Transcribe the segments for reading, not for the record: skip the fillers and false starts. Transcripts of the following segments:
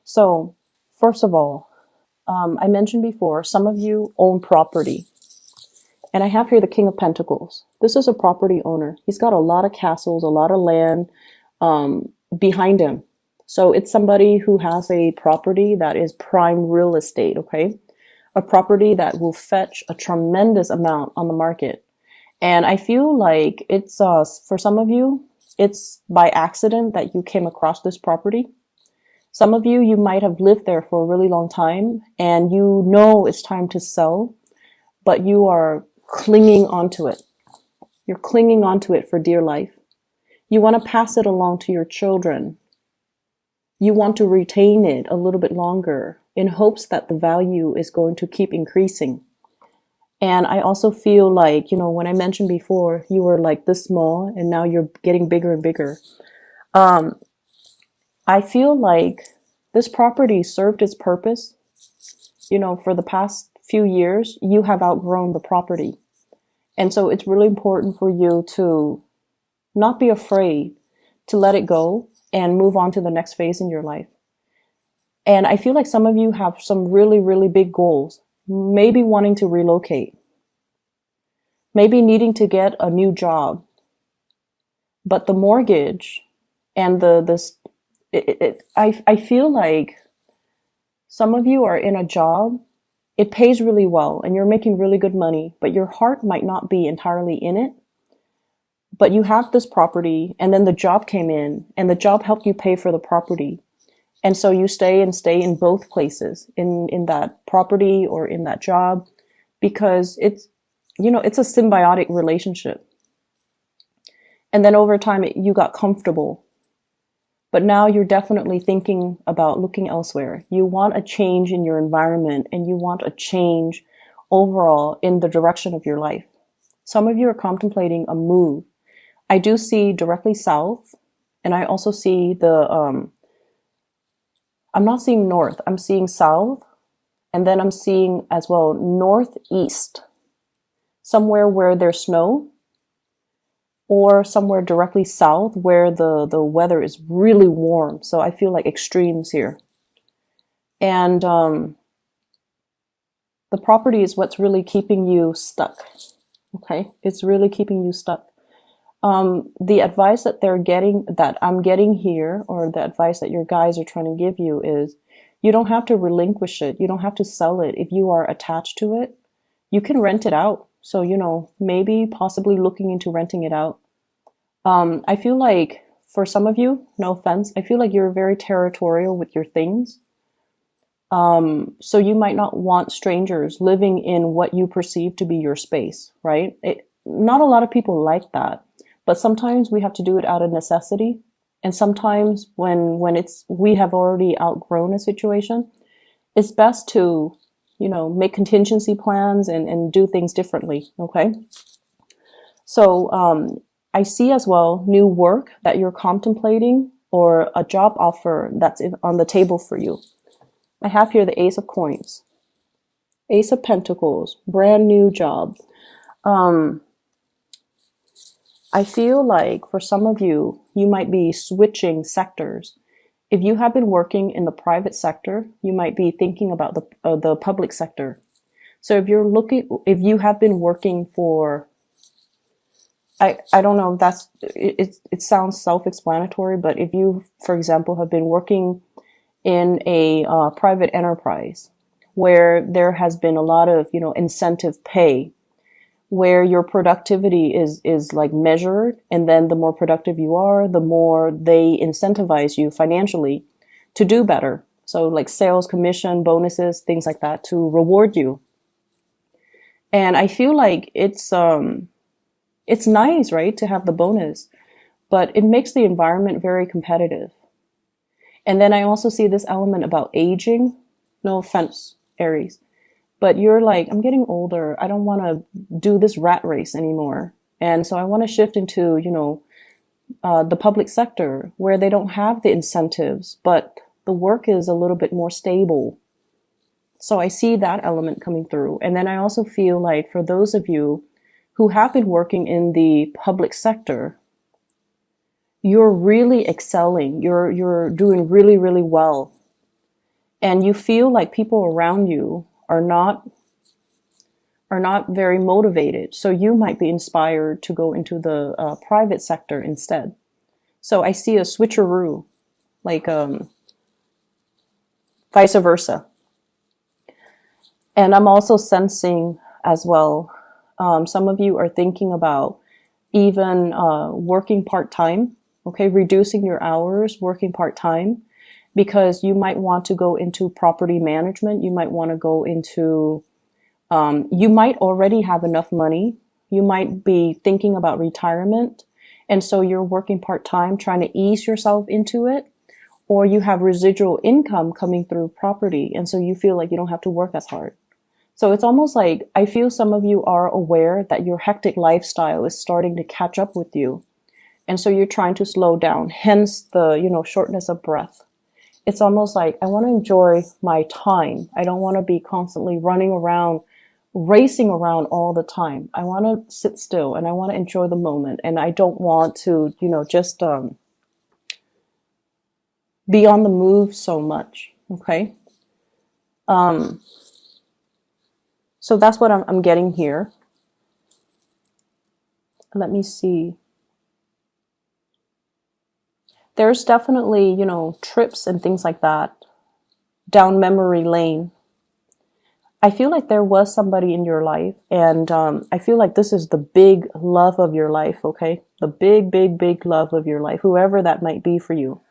So, first of all, I mentioned before, some of you own property. And I have here the King of Pentacles. This is a property owner. He's got a lot of castles, a lot of land behind him. So it's somebody who has a property that is prime real estate, okay? A property that will fetch a tremendous amount on the market. And I feel like it's, for some of you, it's by accident that you came across this property. Some of you, you might have lived there for a really long time and you know it's time to sell, but you are clinging onto it. You're clinging onto it for dear life. You want to pass it along to your children. You want to retain it a little bit longer in hopes that the value is going to keep increasing. And I also feel like, when I mentioned before, you were like this small and now you're getting bigger and bigger. I feel like this property served its purpose. For the past few years, you have outgrown the property. And so it's really important for you to not be afraid to let it go and move on to the next phase in your life. And I feel like some of you have some really, really big goals, maybe wanting to relocate, maybe needing to get a new job. But the mortgage and I feel like some of you are in a job, it pays really well and you're making really good money, but your heart might not be entirely in it. But you have this property and then the job came in and the job helped you pay for the property. And so you stay in both places, in that property or in that job, because it's a symbiotic relationship. And then over time, you got comfortable. But now you're definitely thinking about looking elsewhere. You want a change in your environment and you want a change overall in the direction of your life. Some of you are contemplating a move. I do see directly south, and I also see I'm not seeing north, I'm seeing south, and then I'm seeing as well northeast, somewhere where there's snow, or somewhere directly south where the weather is really warm. So I feel like extremes here. And the property is what's really keeping you stuck. Okay, it's really keeping you stuck. The advice that I'm getting here, or the advice that your guides are trying to give you is, you don't have to relinquish it. You don't have to sell it. If you are attached to it, you can rent it out. So, maybe possibly looking into renting it out. I feel like for some of you, no offense, I feel like you're very territorial with your things. So you might not want strangers living in what you perceive to be your space, right? Not a lot of people like that. But sometimes we have to do it out of necessity. And sometimes when we have already outgrown a situation, it's best to, make contingency plans and do things differently. Okay. So, I see as well new work that you're contemplating or a job offer that's on the table for you. I have here the Ace of Coins, Ace of Pentacles, brand new job. I feel like for some of you, you might be switching sectors. If you have been working in the private sector, you might be thinking about the public sector. So if you have been working for, I don't know if it sounds self-explanatory, but if you, for example, have been working in a private enterprise where there has been a lot of, incentive pay, where your productivity is like measured, and then the more productive you are, the more they incentivize you financially to do better. So like sales, commission, bonuses, things like that to reward you. And I feel like it's nice, right, to have the bonus, but it makes the environment very competitive. And then I also see this element about aging. No offense, Aries. But you're like, I'm getting older. I don't want to do this rat race anymore. And so I want to shift into, the public sector where they don't have the incentives, but the work is a little bit more stable. So I see that element coming through. And then I also feel like for those of you who have been working in the public sector, you're really excelling. You're doing really, really well. and you feel like people around you are not very motivated. So you might be inspired to go into the private sector instead. So I see a switcheroo, like vice versa. And I'm also sensing as well, some of you are thinking about even working part-time, okay, reducing your hours, working part-time, because you might want to go into property management. You might want to go into, you might already have enough money. You might be thinking about retirement. And so you're working part-time, trying to ease yourself into it, or you have residual income coming through property. And so you feel like you don't have to work as hard. So it's almost like I feel some of you are aware that your hectic lifestyle is starting to catch up with you. And so you're trying to slow down, hence the, shortness of breath. It's almost like I want to enjoy my time. I don't want to be constantly running around, racing around all the time. I want to sit still and I want to enjoy the moment. And I don't want to, just be on the move so much. Okay. So that's what I'm getting here. Let me see. There's definitely, trips and things like that down memory lane. I feel like there was somebody in your life, and I feel like this is the big love of your life, okay? The big, big, big love of your life, whoever that might be for you.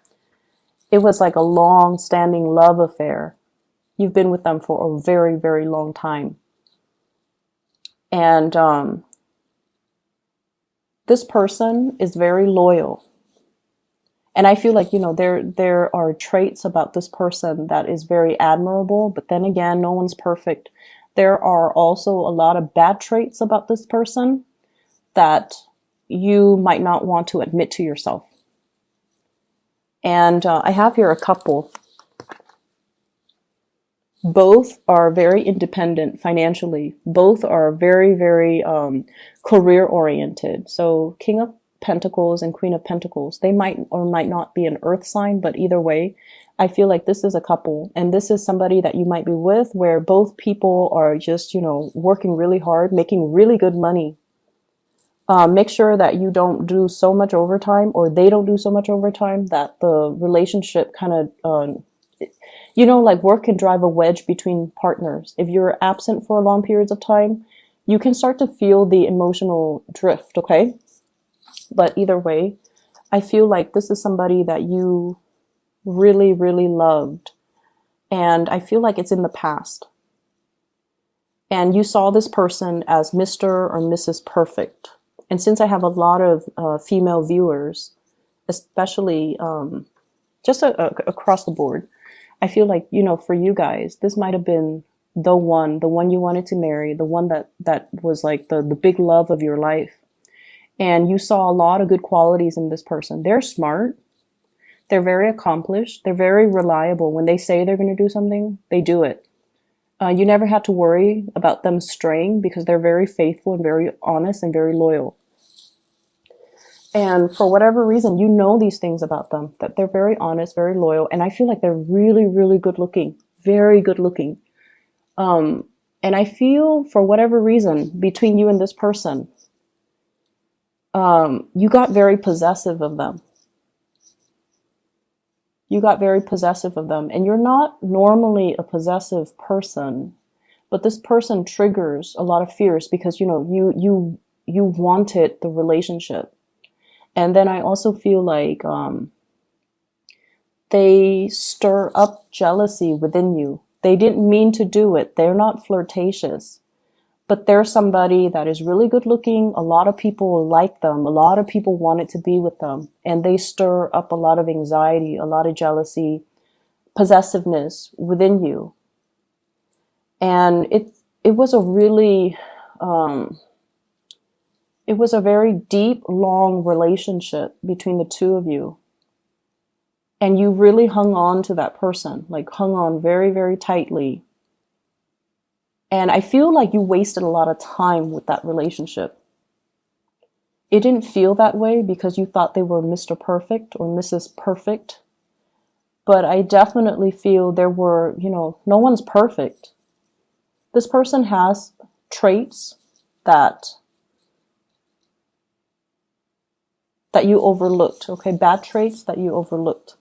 It was like a long-standing love affair. You've been with them for a very, very long time. And this person is very loyal. And I feel like, there are traits about this person that is very admirable, but then again, no one's perfect. There are also a lot of bad traits about this person that you might not want to admit to yourself. And I have here a couple. Both are very independent financially. Both are very, very career oriented. So King of Pentacles and Queen of Pentacles, they might or might not be an earth sign, but either way, I feel like this is a couple, and this is somebody that you might be with where both people are just, working really hard, making really good money. Make sure that you don't do so much overtime, or they don't do so much overtime that the relationship kind of, like work can drive a wedge between partners. If you're absent for long periods of time, you can start to feel the emotional drift, okay? But either way, I feel like this is somebody that you really, really loved. And I feel like it's in the past. And you saw this person as Mr. or Mrs. Perfect. And since I have a lot of female viewers, especially just across the board, I feel like, for you guys, this might have been the one you wanted to marry, the one that was like the big love of your life. And you saw a lot of good qualities in this person. They're smart. They're very accomplished. They're very reliable. When they say they're going to do something, they do it. You never had to worry about them straying because they're very faithful and very honest and very loyal. And for whatever reason, you know these things about them, that they're very honest, very loyal. And I feel like they're really, really good looking, very good looking. And I feel for whatever reason between you and this person, you got very possessive of them. You got very possessive of them. And you're not normally a possessive person, but this person triggers a lot of fears because, you wanted the relationship. And then I also feel like they stir up jealousy within you. They didn't mean to do it. They're not flirtatious. But they're somebody that is really good looking. A lot of people like them. A lot of people wanted to be with them. And they stir up a lot of anxiety, a lot of jealousy, possessiveness within you. And it was a really... it was a very deep, long relationship between the two of you. And you really hung on to that person, like hung on very, very tightly. And I feel like you wasted a lot of time with that relationship. It didn't feel that way because you thought they were Mr. Perfect or Mrs. Perfect. But I definitely feel there were, no one's perfect. This person has traits that you overlooked, okay? Bad traits that you overlooked.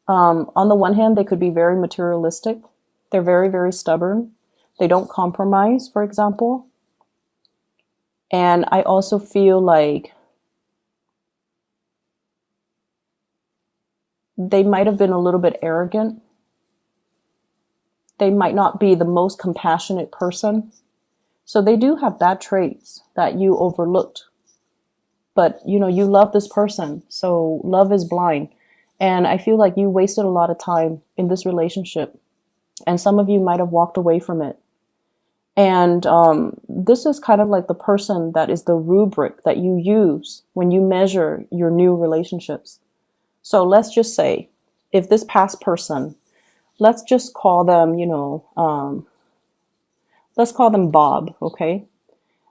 On the one hand, they could be very materialistic. They're very, very stubborn. They don't compromise, for example. And I also feel like they might have been a little bit arrogant. They might not be the most compassionate person. So they do have bad traits that you overlooked. But, you love this person. So love is blind. And I feel like you wasted a lot of time in this relationship. And some of you might have walked away from it. And this is kind of like the person that is the rubric that you use when you measure your new relationships. So let's just say, if this past person, let's just call them, let's call them Bob, okay?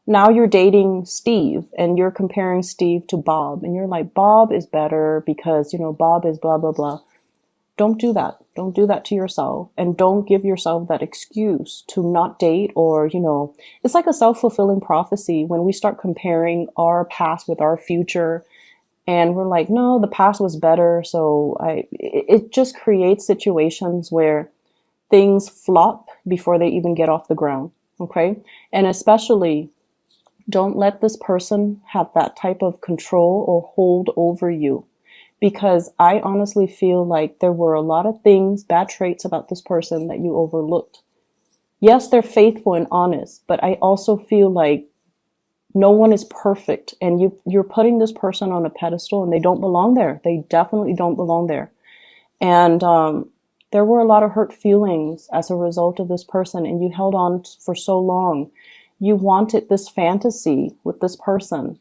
Now you're dating Steve and you're comparing Steve to Bob and you're like, Bob is better because, Bob is blah, blah, blah. Don't do that. Don't do that to yourself, and don't give yourself that excuse to not date, or, it's like a self-fulfilling prophecy when we start comparing our past with our future and we're like, no, the past was better. So it just creates situations where things flop before they even get off the ground. Okay. And especially don't let this person have that type of control or hold over you. Because I honestly feel like there were a lot of things, bad traits about this person that you overlooked. Yes, they're faithful and honest, but I also feel like no one is perfect, and you're putting this person on a pedestal and they don't belong there. They definitely don't belong there. And there were a lot of hurt feelings as a result of this person, and you held on for so long. You wanted this fantasy with this person.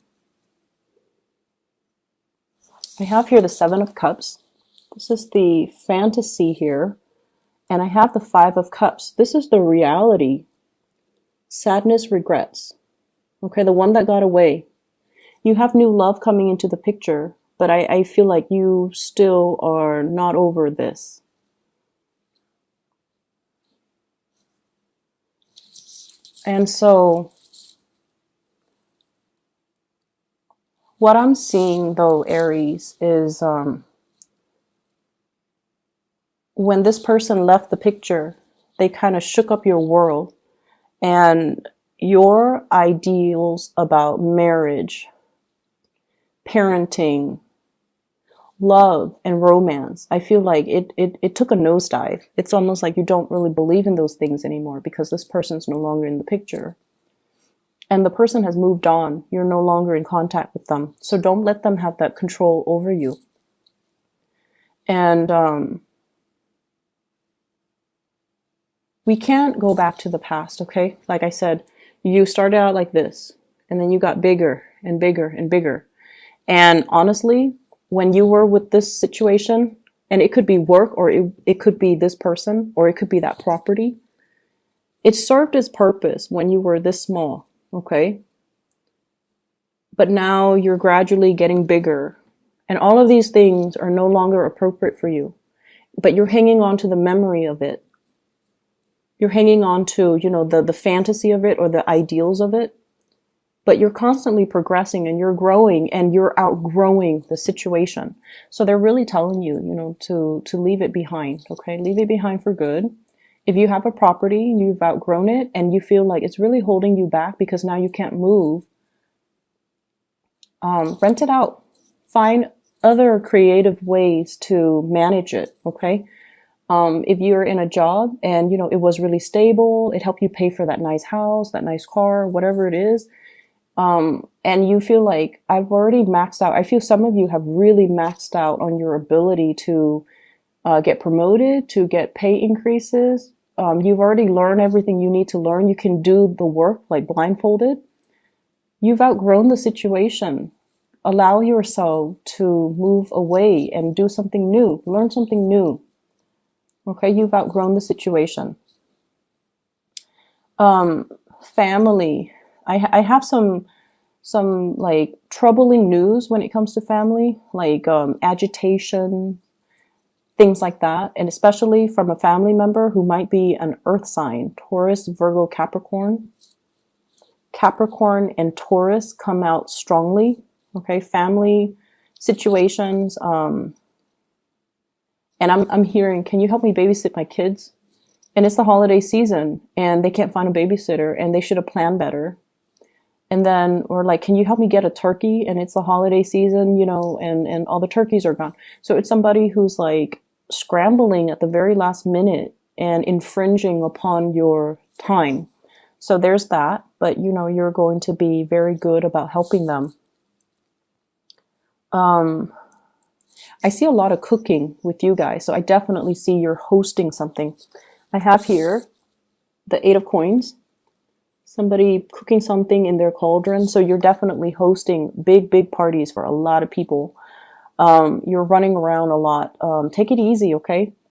I have here the Seven of Cups. This is the fantasy here. And I have the Five of Cups. This is the reality. Sadness, regrets. Okay, the one that got away. You have new love coming into the picture, but I feel like you still are not over this. And so what I'm seeing, though, Aries, is when this person left the picture, they kind of shook up your world, and your ideals about marriage, parenting, love, and romance, I feel like it took a nosedive. It's almost like you don't really believe in those things anymore because this person's no longer in the picture. And the person has moved on. You're no longer in contact with them. So don't let them have that control over you. And we can't go back to the past, okay? Like I said, you started out like this, and then you got bigger and bigger and bigger. And honestly, when you were with this situation, and it could be work, or it could be this person, or it could be that property, it served its purpose when you were this small. Okay. But now you're gradually getting bigger, and all of these things are no longer appropriate for you, but you're hanging on to the memory of it. You're hanging on to, the fantasy of it or the ideals of it, but you're constantly progressing and you're growing and you're outgrowing the situation. So they're really telling you, to leave it behind. Okay. Leave it behind for good. If you have a property, you've outgrown it, and you feel like it's really holding you back because now you can't move, rent it out. Find other creative ways to manage it, okay? If you're in a job and, it was really stable, it helped you pay for that nice house, that nice car, whatever it is, and you feel like, I've already maxed out. I feel some of you have really maxed out on your ability to get promoted, to get pay increases. You've already learned everything you need to learn. You can do the work like blindfolded. You've outgrown the situation. Allow yourself to move away and do something new. Learn something new. Okay, you've outgrown the situation. Family. I have some like troubling news when it comes to family, like agitation, things like that. And especially from a family member who might be an earth sign, Taurus, Virgo, Capricorn. Capricorn and Taurus come out strongly. Okay, family situations. And I'm hearing, can you help me babysit my kids? And it's the holiday season and they can't find a babysitter and they should have planned better. And then, or like, can you help me get a turkey? And it's the holiday season, you know, and all the turkeys are gone. So it's somebody who's like scrambling at the very last minute and infringing upon your time. So there's that, but you know, you're going to be very good about helping them. I see a lot of cooking with you guys, so I definitely see you're hosting something. I have here the Eight of Coins, somebody cooking something in their cauldron, so you're definitely hosting big parties for a lot of people. You're running around a lot. Take it easy, okay?